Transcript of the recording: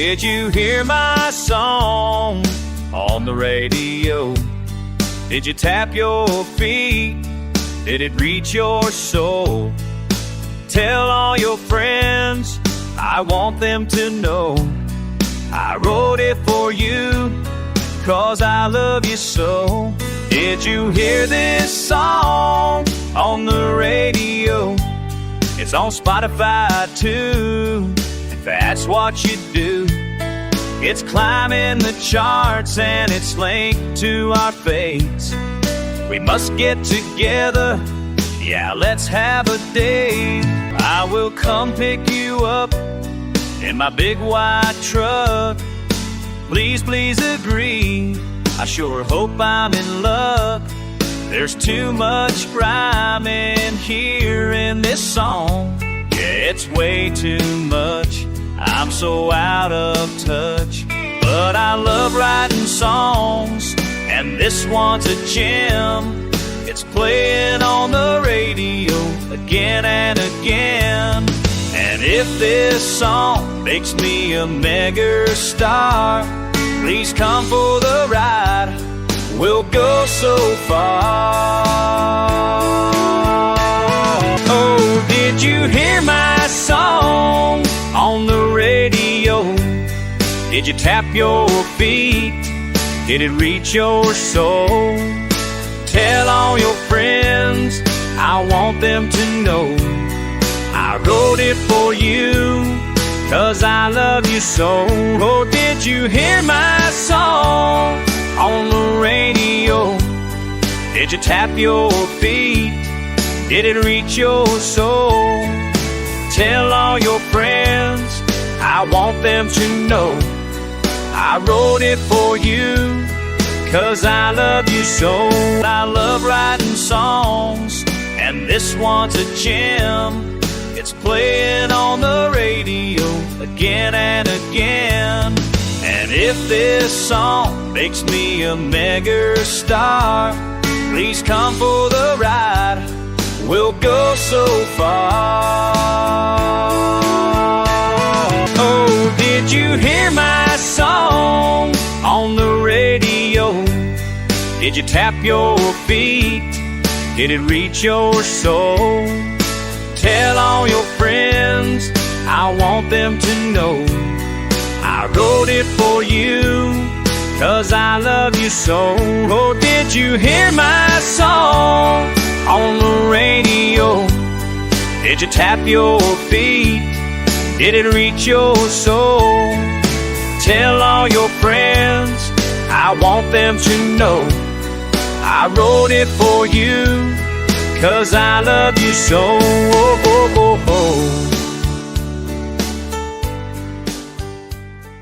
Did you hear my song on the radio? Did you tap your feet? Did it reach your soul? Tell all your friends, I want them to know I wrote it for you, 'cause I love you so. Did you hear this song on the radio? It's on Spotify too, if that's what you do. It's climbing the charts and it's linked to our fates. We must get together, yeah, let's have a date. I will come pick you up in my big white truck. Please, please agree, I sure hope I'm in luck. There's too much rhyming here in this song. Yeah, it's way too much, I'm so out of touch. But I love writing songs, and this one's a gem. It's playing on the radio again and again. And if this song makes me a mega star, please come for the ride, we'll go so far. Oh, did you hear my song on the radio? Did you tap your feet? Did it reach your soul? Tell all your friends, I want them to know I wrote it for you, 'cause I love you so. Oh, did you hear my song on the radio? Did you tap your feet? Did it reach your soul? Tell all your friends, I want them to know I wrote it for you, 'cause I love you so. I love writing songs, and this one's a gem. It's playing on the radio again and again. And if this song makes me a mega star, please come for the ride, we'll go so far. Oh, did you hear my song on the radio? Did you tap your feet? Did it reach your soul? Tell all your friends, I want them to know I wrote it for you, 'cause I love you so. Oh, did you hear my song on the radio? Did you tap your feet? Did it reach your soul? Tell all your friends, I want them to know I wrote it for you, 'cause I love you so. Oh, oh, oh, oh.